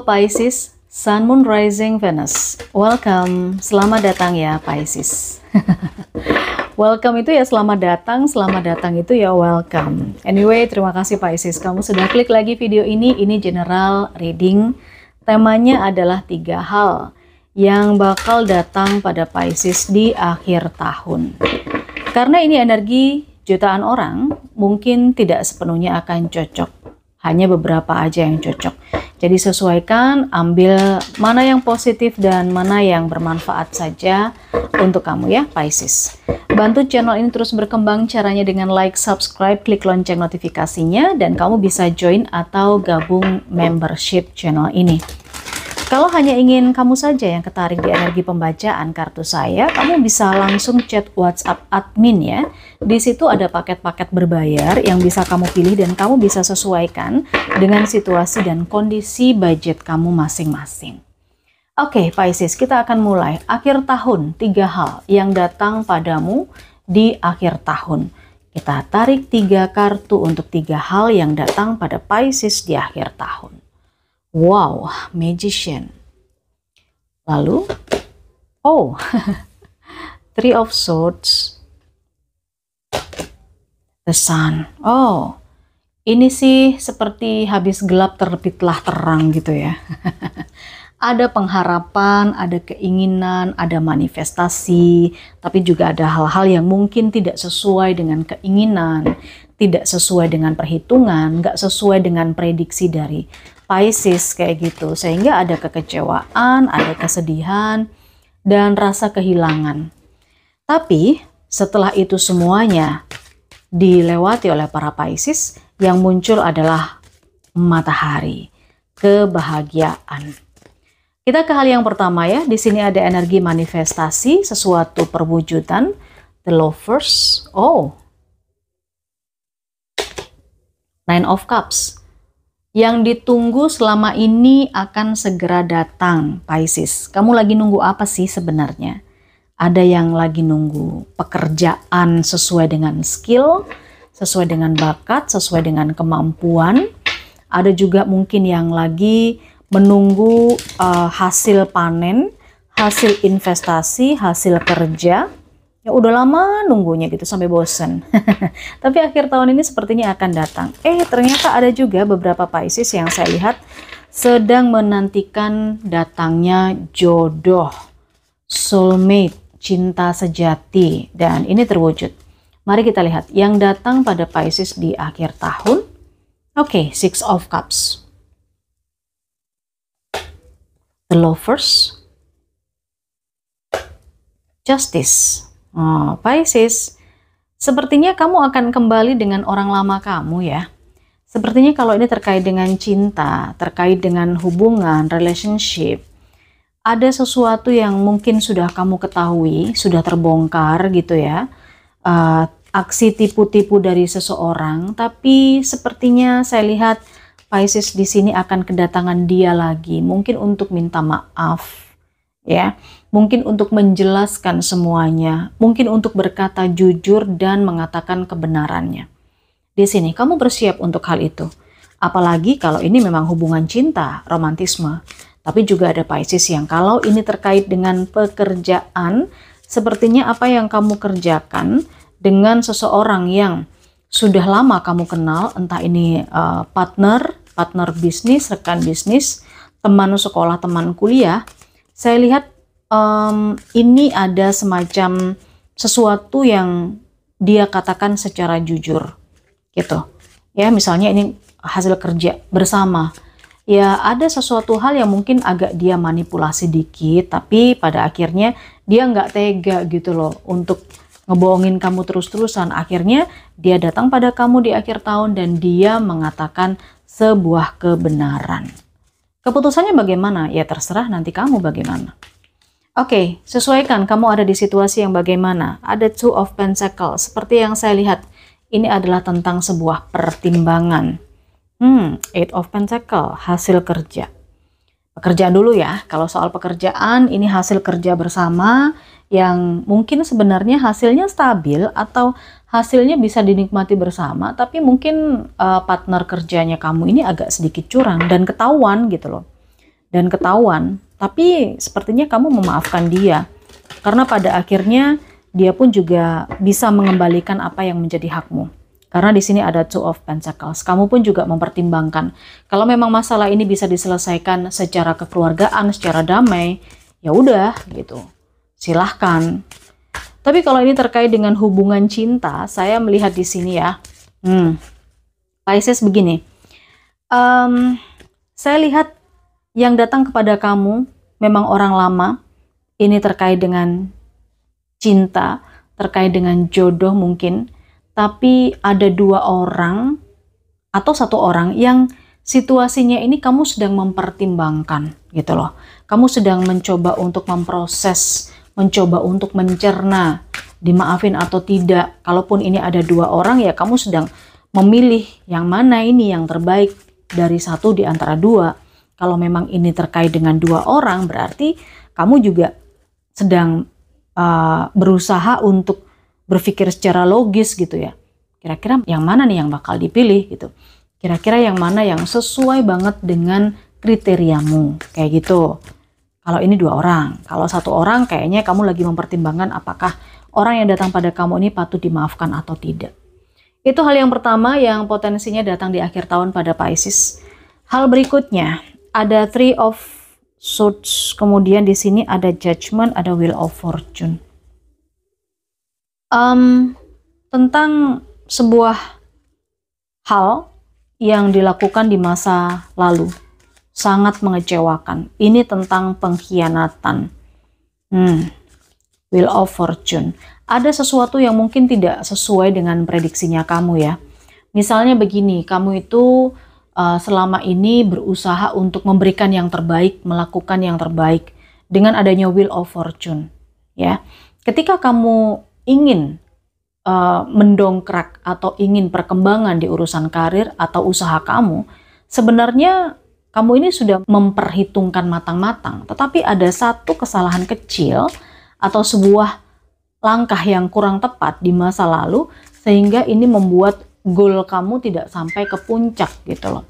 Halo Pisces, Sun, Moon, Rising, Venus. Welcome, selamat datang ya Pisces. Welcome itu ya selamat datang itu ya welcome. Anyway, terima kasih Pisces, kamu sudah klik lagi video ini. Ini general reading. Temanya adalah 3 hal yang bakal datang pada Pisces di akhir tahun. Karena ini energi jutaan orang, mungkin tidak sepenuhnya akan cocok. Hanya beberapa aja yang cocok. Jadi sesuaikan, ambil mana yang positif dan mana yang bermanfaat saja untuk kamu ya Pisces. Bantu channel ini terus berkembang caranya dengan like, subscribe, klik lonceng notifikasinya, dan kamu bisa join atau gabung membership channel ini. Kalau hanya ingin kamu saja yang ketarik di energi pembacaan kartu saya, kamu bisa langsung chat WhatsApp admin ya. Di situ ada paket-paket berbayar yang bisa kamu pilih dan kamu bisa sesuaikan dengan situasi dan kondisi budget kamu masing-masing. Oke, Pisces, kita akan mulai. Akhir tahun, 3 hal yang datang padamu di akhir tahun. Kita tarik 3 kartu untuk 3 hal yang datang pada Pisces di akhir tahun. Wow, Magician. Lalu, oh, Three of Swords, The Sun. Oh, ini sih seperti habis gelap terbitlah terang gitu ya. Ada pengharapan, ada keinginan, ada manifestasi, tapi juga ada hal-hal yang mungkin tidak sesuai dengan keinginan, tidak sesuai dengan perhitungan, nggak sesuai dengan prediksi dari Pisces kayak gitu, sehingga ada kekecewaan, ada kesedihan, dan rasa kehilangan. Tapi setelah itu semuanya dilewati oleh para Pisces, yang muncul adalah matahari, kebahagiaan. Kita ke hal yang pertama ya, di sini ada energi manifestasi, sesuatu perwujudan, the Lovers, oh, Nine of Cups. Yang ditunggu selama ini akan segera datang, Pisces. Kamu lagi nunggu apa sih sebenarnya? Ada yang lagi nunggu pekerjaan sesuai dengan skill, sesuai dengan bakat, sesuai dengan kemampuan. Ada juga mungkin yang lagi menunggu hasil panen, hasil investasi, hasil kerja. Ya udah lama nunggunya gitu sampai bosen. Tapi akhir tahun ini sepertinya akan datang. Ternyata ada juga beberapa Pisces yang saya lihat sedang menantikan datangnya jodoh, soulmate, cinta sejati, dan ini terwujud. Mari kita lihat yang datang pada Pisces di akhir tahun. Oke, Six of Cups, the Lovers, Justice. Oh, Pisces, sepertinya kamu akan kembali dengan orang lama kamu ya. Sepertinya kalau ini terkait dengan cinta, terkait dengan hubungan, relationship, ada sesuatu yang mungkin sudah kamu ketahui, sudah terbongkar gitu ya. Aksi tipu-tipu dari seseorang, tapi sepertinya saya lihat Pisces di sini akan kedatangan dia lagi, mungkin untuk minta maaf ya. Mungkin untuk menjelaskan semuanya, mungkin untuk berkata jujur dan mengatakan kebenarannya. Di sini kamu bersiap untuk hal itu. Apalagi kalau ini memang hubungan cinta, romantisme. Tapi juga ada Pisces yang kalau ini terkait dengan pekerjaan, sepertinya apa yang kamu kerjakan dengan seseorang yang sudah lama kamu kenal, entah ini partner bisnis, rekan bisnis, teman sekolah, teman kuliah, saya lihat ini ada semacam sesuatu yang dia katakan secara jujur gitu ya. Misalnya ini hasil kerja bersama ya, ada sesuatu hal yang mungkin agak dia manipulasi dikit, tapi pada akhirnya dia nggak tega gitu loh untuk ngebohongin kamu terus-terusan. Akhirnya dia datang pada kamu di akhir tahun dan dia mengatakan sebuah kebenaran. Keputusannya bagaimana? Ya terserah nanti kamu bagaimana. Oke, sesuaikan kamu ada di situasi yang bagaimana. Ada Two of Pentacles. Seperti yang saya lihat, ini adalah tentang sebuah pertimbangan. Eight of Pentacles, hasil kerja. Pekerjaan dulu ya. Kalau soal pekerjaan, ini hasil kerja bersama yang mungkin sebenarnya hasilnya stabil atau hasilnya bisa dinikmati bersama. Tapi mungkin partner kerjanya kamu ini agak sedikit curang dan ketahuan gitu loh. dan ketahuan, tapi sepertinya kamu memaafkan dia. Karena pada akhirnya dia pun juga bisa mengembalikan apa yang menjadi hakmu. Karena di sini ada Two of Pentacles. Kamu pun juga mempertimbangkan. Kalau memang masalah ini bisa diselesaikan secara kekeluargaan, secara damai, ya udah gitu. Silahkan. Tapi kalau ini terkait dengan hubungan cinta, saya melihat di sini ya. Pisces begini. Saya lihat yang datang kepada kamu memang orang lama. Ini terkait dengan cinta, terkait dengan jodoh mungkin. Tapi ada dua orang atau satu orang yang situasinya ini kamu sedang mempertimbangkan gitu loh. Kamu sedang mencoba untuk memproses, mencoba untuk mencerna, dimaafin atau tidak. Kalaupun ini ada dua orang ya kamu sedang memilih yang mana ini yang terbaik dari satu di antara dua. Kalau memang ini terkait dengan dua orang berarti kamu juga sedang berusaha untuk berpikir secara logis gitu ya. Kira-kira yang mana nih yang bakal dipilih gitu. Kira-kira yang mana yang sesuai banget dengan kriteriamu. Kayak gitu. Kalau ini dua orang. Kalau satu orang kayaknya kamu lagi mempertimbangkan apakah orang yang datang pada kamu ini patut dimaafkan atau tidak. Itu hal yang pertama yang potensinya datang di akhir tahun pada Pisces. Hal berikutnya ada Three of Swords. Kemudian di sini ada Judgment, ada Wheel of Fortune. Tentang sebuah hal yang dilakukan di masa lalu sangat mengecewakan. Ini tentang pengkhianatan. Wheel of Fortune. Ada sesuatu yang mungkin tidak sesuai dengan prediksinya kamu ya. Misalnya begini, kamu itu selama ini berusaha untuk memberikan yang terbaik, melakukan yang terbaik dengan adanya Wheel of Fortune. Ya, ketika kamu ingin mendongkrak atau ingin perkembangan di urusan karir atau usaha kamu, sebenarnya kamu ini sudah memperhitungkan matang-matang, tetapi ada satu kesalahan kecil atau sebuah langkah yang kurang tepat di masa lalu sehingga ini membuat goal kamu tidak sampai ke puncak gitu loh.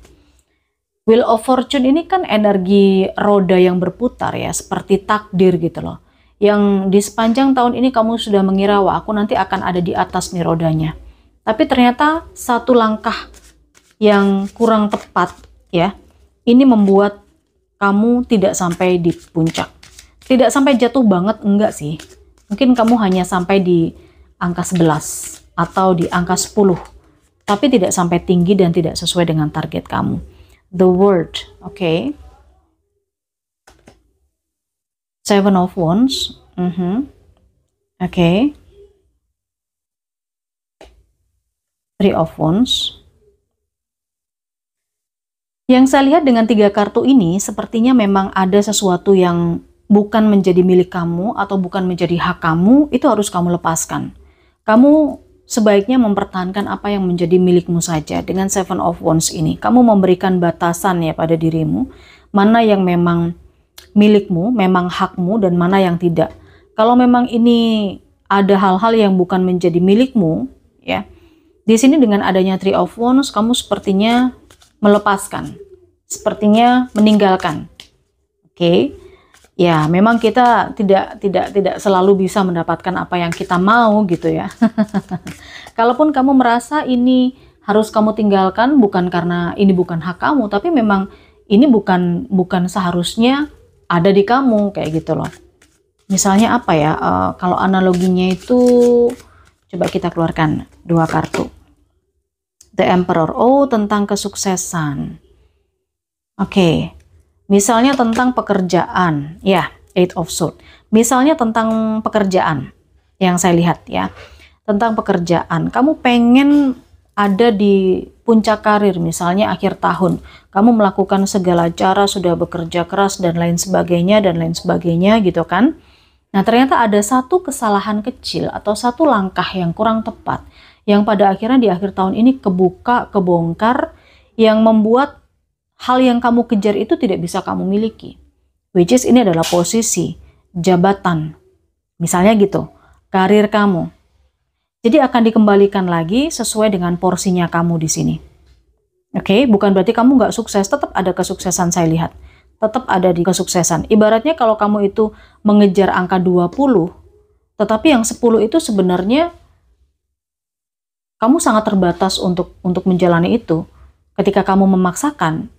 Wheel of Fortune ini kan energi roda yang berputar ya, seperti takdir gitu loh. Yang di sepanjang tahun ini kamu sudah mengira, wah aku nanti akan ada di atas nih rodanya. Tapi ternyata satu langkah yang kurang tepat ya, ini membuat kamu tidak sampai di puncak. Tidak sampai jatuh banget, enggak sih. Mungkin kamu hanya sampai di angka 11 atau di angka 10. Tapi tidak sampai tinggi dan tidak sesuai dengan target kamu. The World, oke. Seven of Wands. Oke. Three of Wands. Yang saya lihat dengan 3 kartu ini, sepertinya memang ada sesuatu yang bukan menjadi milik kamu atau bukan menjadi hak kamu, itu harus kamu lepaskan. Kamu sebaiknya mempertahankan apa yang menjadi milikmu saja. Dengan Seven of Wands ini, kamu memberikan batasan ya pada dirimu, mana yang memang milikmu, memang hakmu, dan mana yang tidak. Kalau memang ini ada hal-hal yang bukan menjadi milikmu, ya, di sini dengan adanya Three of Wands, kamu sepertinya melepaskan, sepertinya meninggalkan. Oke. Ya, memang kita tidak selalu bisa mendapatkan apa yang kita mau gitu ya. Kalaupun kamu merasa ini harus kamu tinggalkan bukan karena ini bukan hak kamu, tapi memang ini bukan seharusnya ada di kamu kayak gitu loh. Misalnya apa ya? Kalau analoginya itu coba kita keluarkan 2 kartu. The Emperor. Oh, tentang kesuksesan. Oke. Misalnya tentang pekerjaan. Ya, Eight of Swords. Misalnya tentang pekerjaan yang saya lihat ya. Tentang pekerjaan. Kamu pengen ada di puncak karir, misalnya akhir tahun. Kamu melakukan segala cara, sudah bekerja keras dan lain sebagainya gitu kan. Nah, ternyata ada satu kesalahan kecil atau satu langkah yang kurang tepat yang pada akhirnya di akhir tahun ini kebongkar, yang membuat hal yang kamu kejar itu tidak bisa kamu miliki. Which is ini adalah posisi, jabatan. Misalnya gitu, karir kamu. Jadi akan dikembalikan lagi sesuai dengan porsinya kamu di sini. Oke, bukan berarti kamu nggak sukses, tetap ada kesuksesan saya lihat. tetap ada di kesuksesan. Ibaratnya kalau kamu itu mengejar angka 20, tetapi yang 10 itu sebenarnya kamu sangat terbatas untuk menjalani itu. Ketika kamu memaksakan,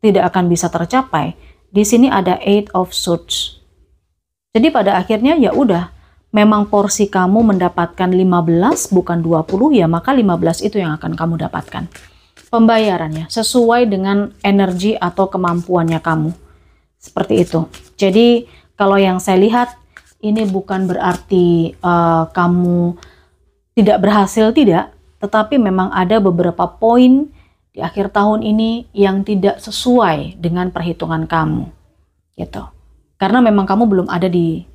tidak akan bisa tercapai. Di sini ada Eight of Swords. Jadi pada akhirnya ya udah, memang porsi kamu mendapatkan 15 bukan 20, ya maka 15 itu yang akan kamu dapatkan. Pembayarannya sesuai dengan energi atau kemampuannya kamu. Seperti itu. Jadi kalau yang saya lihat, ini bukan berarti kamu tidak berhasil, tidak. Tetapi memang ada beberapa poin di akhir tahun ini yang tidak sesuai dengan perhitungan kamu. Gitu. Karena memang kamu belum ada di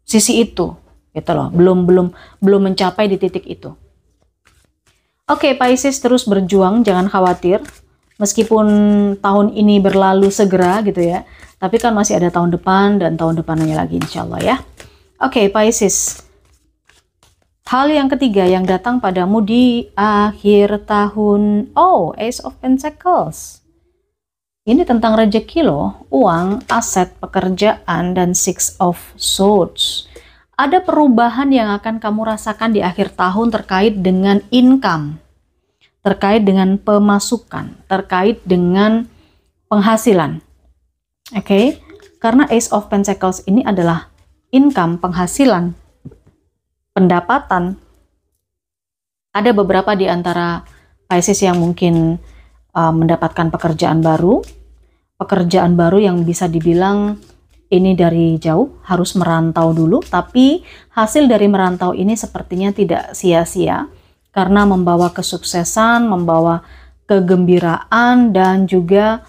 sisi itu. Gitu loh. Belum mencapai di titik itu. Oke, Pisces, terus berjuang, jangan khawatir. Meskipun tahun ini berlalu segera gitu ya, tapi kan masih ada tahun depan dan tahun depannya lagi insya Allah ya. Oke, Pisces. Hal yang ketiga yang datang padamu di akhir tahun. Oh, Ace of Pentacles. Ini tentang rezeki loh, uang, aset, pekerjaan, dan Six of Swords. Ada perubahan yang akan kamu rasakan di akhir tahun terkait dengan income, terkait dengan pemasukan, terkait dengan penghasilan. Oke, karena Ace of Pentacles ini adalah income, penghasilan, pendapatan. Ada beberapa di antara Pisces yang mungkin mendapatkan pekerjaan baru yang bisa dibilang ini dari jauh, harus merantau dulu, tapi hasil dari merantau ini sepertinya tidak sia-sia karena membawa kesuksesan, membawa kegembiraan, dan juga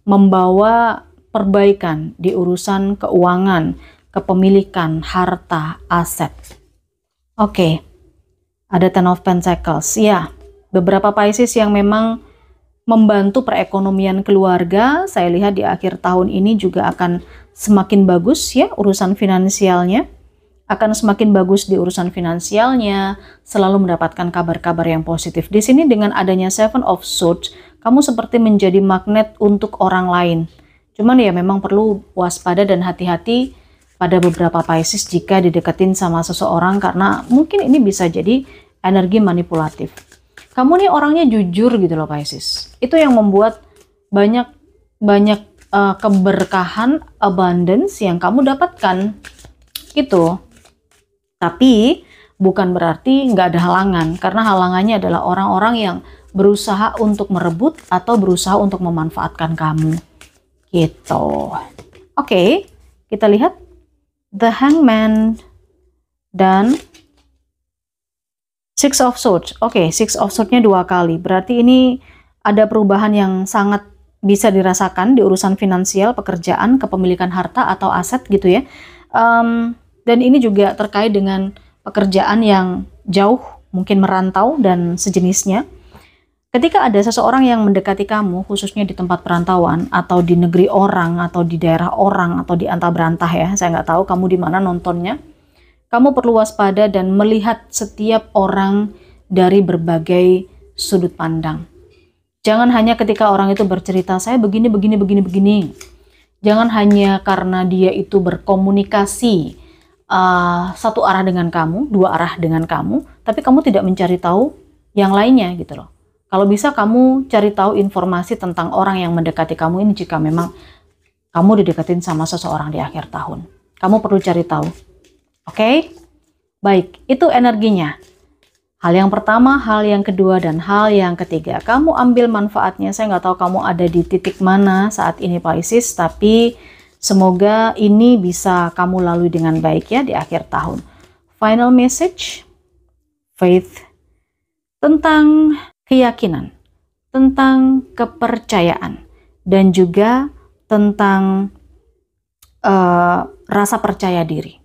membawa perbaikan di urusan keuangan, kepemilikan, harta, aset. Oke, ada Ten of Pentacles. Ya, beberapa Pisces yang memang membantu perekonomian keluarga, saya lihat di akhir tahun ini juga akan semakin bagus ya urusan finansialnya. Akan semakin bagus di urusan finansialnya, selalu mendapatkan kabar-kabar yang positif. Di sini dengan adanya Seven of Swords, kamu seperti menjadi magnet untuk orang lain. Cuman ya memang perlu waspada dan hati-hati pada beberapa Pisces jika dideketin sama seseorang, karena mungkin ini bisa jadi energi manipulatif. Kamu nih orangnya jujur gitu loh Pisces. Itu yang membuat banyak keberkahan, abundance yang kamu dapatkan gitu. Tapi bukan berarti nggak ada halangan, karena halangannya adalah orang-orang yang berusaha untuk merebut atau berusaha untuk memanfaatkan kamu gitu. Oke, kita lihat The Hangman dan Six of Swords. Oke, Six of Swords-nya 2 kali. Berarti ini ada perubahan yang sangat bisa dirasakan di urusan finansial, pekerjaan, kepemilikan harta atau aset gitu ya. Dan ini juga terkait dengan pekerjaan yang jauh, mungkin merantau dan sejenisnya. Ketika ada seseorang yang mendekati kamu, khususnya di tempat perantauan, atau di negeri orang, atau di daerah orang, atau di antah berantah ya, saya nggak tahu kamu di mana nontonnya. Kamu perlu waspada dan melihat setiap orang dari berbagai sudut pandang. Jangan hanya ketika orang itu bercerita, saya begini. Jangan hanya karena dia itu berkomunikasi satu arah dengan kamu, 2 arah dengan kamu, tapi kamu tidak mencari tahu yang lainnya gitu loh. Kalau bisa kamu cari tahu informasi tentang orang yang mendekati kamu ini jika memang kamu didekatin sama seseorang di akhir tahun. Kamu perlu cari tahu. Oke? Baik, itu energinya. Hal yang pertama, hal yang kedua, dan hal yang ketiga. Kamu ambil manfaatnya. Saya nggak tahu kamu ada di titik mana saat ini Pisces, tapi semoga ini bisa kamu lalui dengan baik ya di akhir tahun. Final message, faith, tentang keyakinan, tentang kepercayaan, dan juga tentang rasa percaya diri.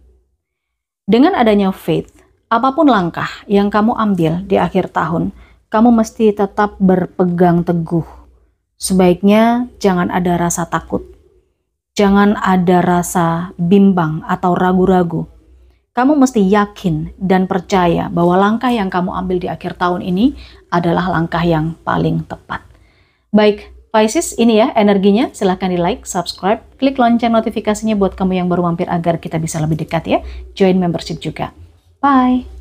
Dengan adanya faith, apapun langkah yang kamu ambil di akhir tahun, kamu mesti tetap berpegang teguh. Sebaiknya jangan ada rasa takut. Jangan ada rasa bimbang atau ragu-ragu. Kamu mesti yakin dan percaya bahwa langkah yang kamu ambil di akhir tahun ini adalah langkah yang paling tepat. Baik, Pisces, ini ya energinya. Silahkan di like, subscribe, klik lonceng notifikasinya buat kamu yang baru mampir agar kita bisa lebih dekat ya. Join membership juga. Bye!